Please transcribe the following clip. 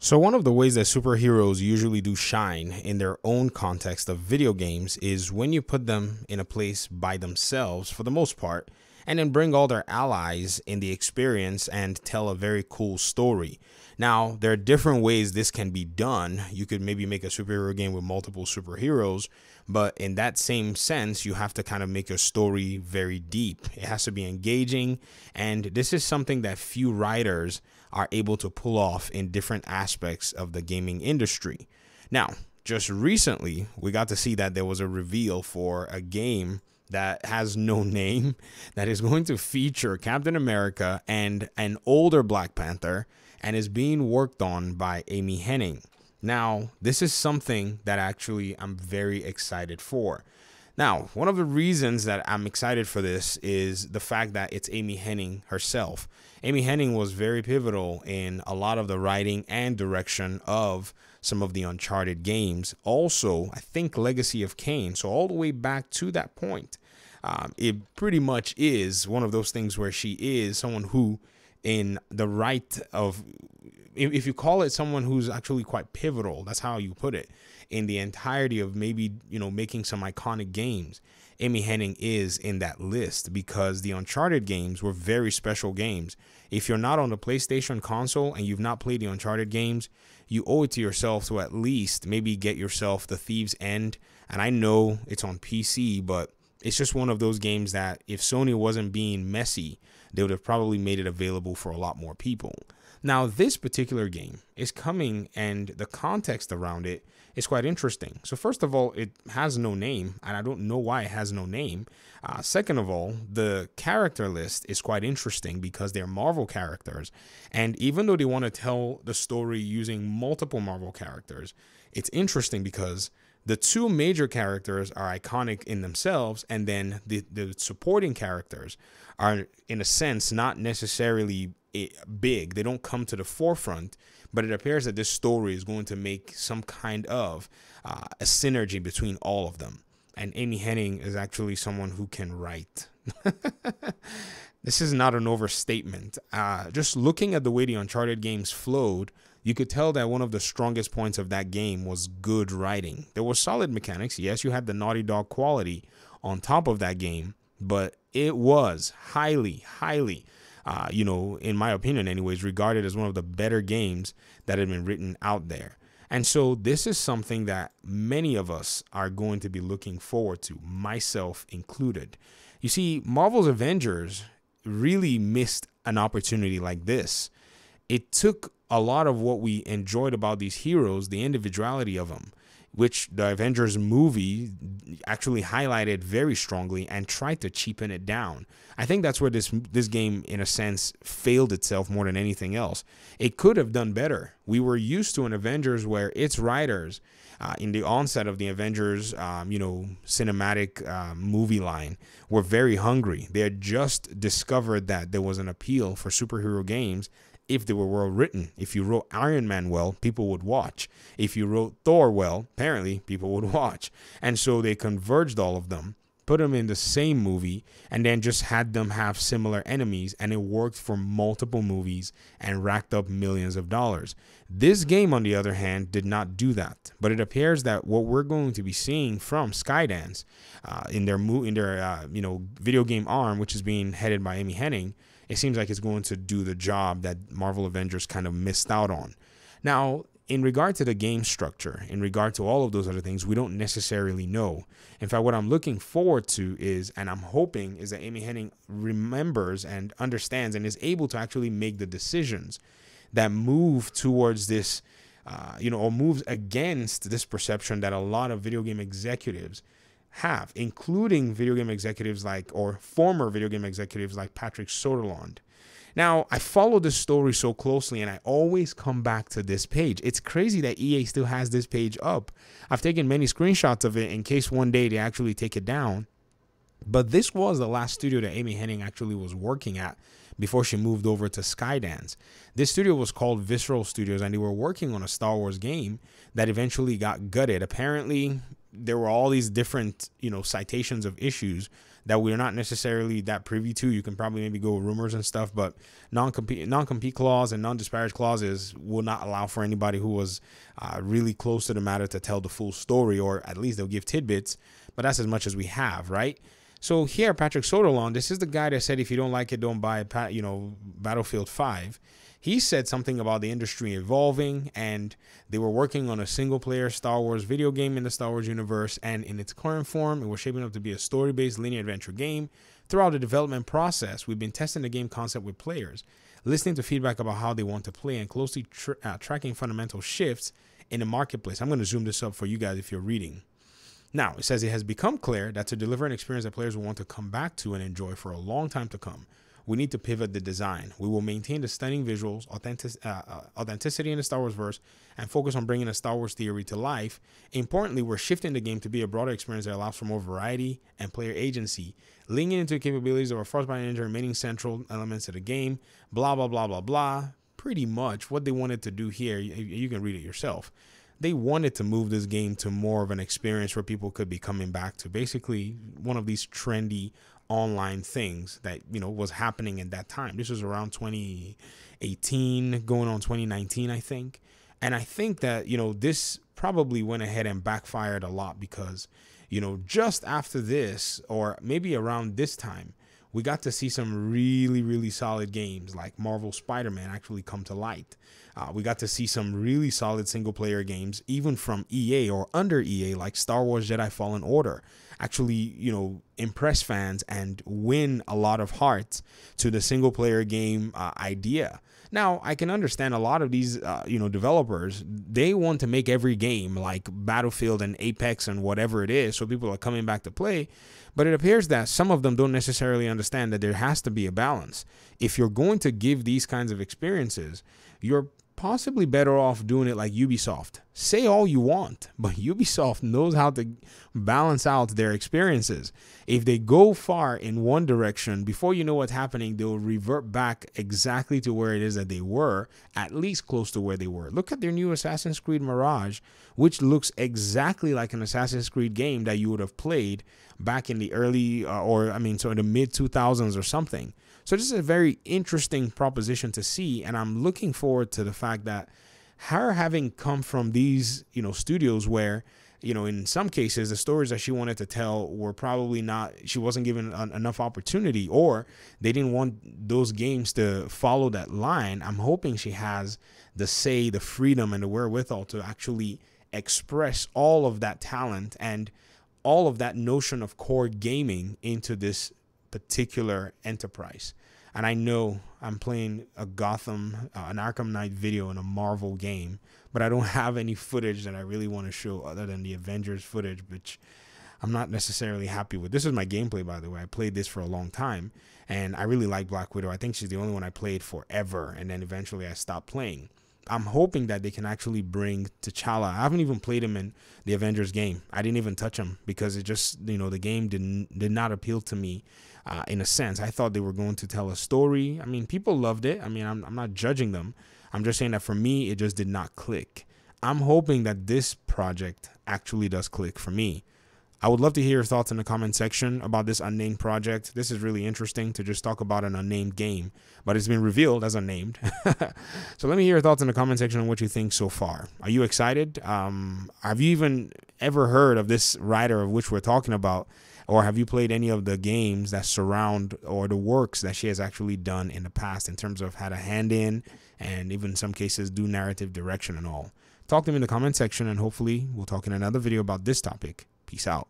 So one of the ways that superheroes usually do shine in their own context of video games is when you put them in a place by themselves for the most part, and then bring all their allies in the experience and tell a very cool story. Now, there are different ways this can be done. You could maybe make a superhero game with multiple superheroes, but in that same sense, you have to kind of make your story very deep. It has to be engaging, and this is something that few writers are able to pull off in different aspects of the gaming industry. Now, just recently, we got to see that there was a reveal for a game that has no name that is going to feature Captain America and an older Black Panther and is being worked on by Amy Hennig. Now, this is something that actually I'm very excited for. Now, one of the reasons that I'm excited for this is the fact that it's Amy Hennig herself. Amy Hennig was very pivotal in a lot of the writing and direction of some of the Uncharted games. Also, I think Legacy of Kain. So all the way back to that point, it pretty much is one of those things where she is someone who, in the right of, if you call it someone who's actually quite pivotal, that's how you put it, in the entirety of maybe, making some iconic games, Amy Hennig is in that list because the Uncharted games were very special games. If you're not on the PlayStation console and you've not played the Uncharted games, you owe it to yourself to at least maybe get yourself the Thief's End. And I know it's on PC, but it's just one of those games that if Sony wasn't being messy, they would have probably made it available for a lot more people. Now, this particular game is coming, and the context around it is quite interesting. So first of all, it has no name, and I don't know why it has no name. Second of all, the character list is quite interesting because they're Marvel characters. And even though they want to tell the story using multiple Marvel characters, it's interesting because the two major characters are iconic in themselves, and then the supporting characters are, in a sense, not necessarily big. They don't come to the forefront, but it appears that this story is going to make some kind of a synergy between all of them. And Amy Hennig is actually someone who can write. This is not an overstatement. Just looking at the way the Uncharted games flowed, you could tell that one of the strongest points of that game was good writing. There were solid mechanics. Yes, you had the Naughty Dog quality on top of that game, but it was highly, in my opinion anyways, regarded as one of the better games that had been written out there. And so this is something that many of us are going to be looking forward to, myself included. You see, Marvel's Avengers really missed an opportunity like this. It took a lot of what we enjoyed about these heroes, the individuality of them, which the Avengers movie actually highlighted very strongly and tried to cheapen it down. I think that's where this game, in a sense, failed itself more than anything else. It could have done better. We were used to an Avengers where its writers, in the onset of the Avengers, cinematic movie line, were very hungry. They had just discovered that there was an appeal for superhero games if they were well written. If you wrote Iron Man well, people would watch. If you wrote Thor well, apparently people would watch. And so they converged all of them, put them in the same movie, and then just had them have similar enemies, and it worked for multiple movies and racked up millions of dollars. This game, on the other hand, did not do that. But it appears that what we're going to be seeing from Skydance in their video game arm, which is being headed by Amy Hennig, it seems like it's going to do the job that Marvel Avengers kind of missed out on. Now, in regard to the game structure, in regard to all of those other things, we don't necessarily know. In fact, what I'm looking forward to is, and I'm hoping, is that Amy Hennig remembers and understands and is able to actually make the decisions that move towards this, or moves against this perception that a lot of video game executives have, including video game executives or former video game executives like Patrick Soderlund. Now, I follow this story so closely, and I always come back to this page. It's crazy that EA still has this page up. I've taken many screenshots of it in case one day they actually take it down. But this was the last studio that Amy Hennig actually was working at before she moved over to Skydance. This studio was called Visceral Studios, and they were working on a Star Wars game that eventually got gutted. Apparently, there were all these different, citations of issues that we're not necessarily that privy to. You can probably maybe go with rumors and stuff, but non-compete clause and non-disparage clauses will not allow for anybody who was really close to the matter to tell the full story, or at least they'll give tidbits, but that's as much as we have, right? So here, Patrick Soderlund, this is the guy that said if you don't like it, don't buy, Battlefield 5. He said something about the industry evolving, and they were working on a single-player Star Wars video game in the Star Wars universe, and in its current form, it was shaping up to be a story-based linear adventure game. Throughout the development process, we've been testing the game concept with players, listening to feedback about how they want to play, and closely tracking fundamental shifts in the marketplace. I'm going to zoom this up for you guys if you're reading. Now, it says it has become clear that to deliver an experience that players will want to come back to and enjoy for a long time to come, we need to pivot the design. We will maintain the stunning visuals, authenticity in the Star Wars verse, and focus on bringing a Star Wars theory to life. Importantly, we're shifting the game to be a broader experience that allows for more variety and player agency, leaning into the capabilities of our Frostbite engine, remaining central elements of the game, blah, blah, blah, blah, blah. Pretty much what they wanted to do here, you can read it yourself. They wanted to move this game to more of an experience where people could be coming back to. Basically, one of these trendy online things that, was happening at that time. This was around 2018, going on 2019, I think. And I think that, this probably went ahead and backfired a lot because, just after this, or maybe around this time, we got to see some really, really solid games like Marvel Spider-Man actually come to light. We got to see some really solid single-player games, even from EA or under EA, like Star Wars Jedi Fallen Order, actually, impress fans and win a lot of hearts to the single-player game idea. Now, I can understand a lot of these, developers, they want to make every game like Battlefield and Apex and whatever it is, so people are coming back to play. But it appears that some of them don't necessarily understand that there has to be a balance. If you're going to give these kinds of experiences, you're possibly better off doing it like Ubisoft. Say all you want, but Ubisoft knows how to balance out their experiences. If they go far in one direction, before you know what's happening, they'll revert back exactly to where it is that they were, at least close to where they were. Look at their new Assassin's Creed Mirage, which looks exactly like an Assassin's Creed game that you would have played back in the early, the mid 2000s or something. So this is a very interesting proposition to see, and I'm looking forward to the fact that her having come from these, studios where, in some cases, the stories that she wanted to tell were probably not, she wasn't given enough opportunity, or they didn't want those games to follow that line. I'm hoping she has the freedom and the wherewithal to actually express all of that talent and all of that notion of core gaming into this particular enterprise. And I know I'm playing a Gotham, an Arkham Knight video in a Marvel game, but I don't have any footage that I really want to show other than the Avengers footage, which I'm not necessarily happy with. This is my gameplay, by the way. I played this for a long time, and I really like Black Widow. I think she's the only one I played forever, and then eventually I stopped playing. I'm hoping that they can actually bring T'Challa. I haven't even played him in the Avengers game. I didn't even touch him because it just, the game did not appeal to me in a sense. I thought they were going to tell a story. I mean, people loved it. I mean, I'm not judging them. I'm just saying that for me, it just did not click. I'm hoping that this project actually does click for me. I would love to hear your thoughts in the comment section about this unnamed project. This is really interesting to just talk about an unnamed game, but it's been revealed as unnamed. So let me hear your thoughts in the comment section on what you think so far. Are you excited? Have you even ever heard of this writer of which we're talking about? Or have you played any of the games that surround or the works that she has actually done in the past in terms of had a hand in and even in some cases do narrative direction and all? Talk to me in the comment section, and hopefully we'll talk in another video about this topic. Peace out.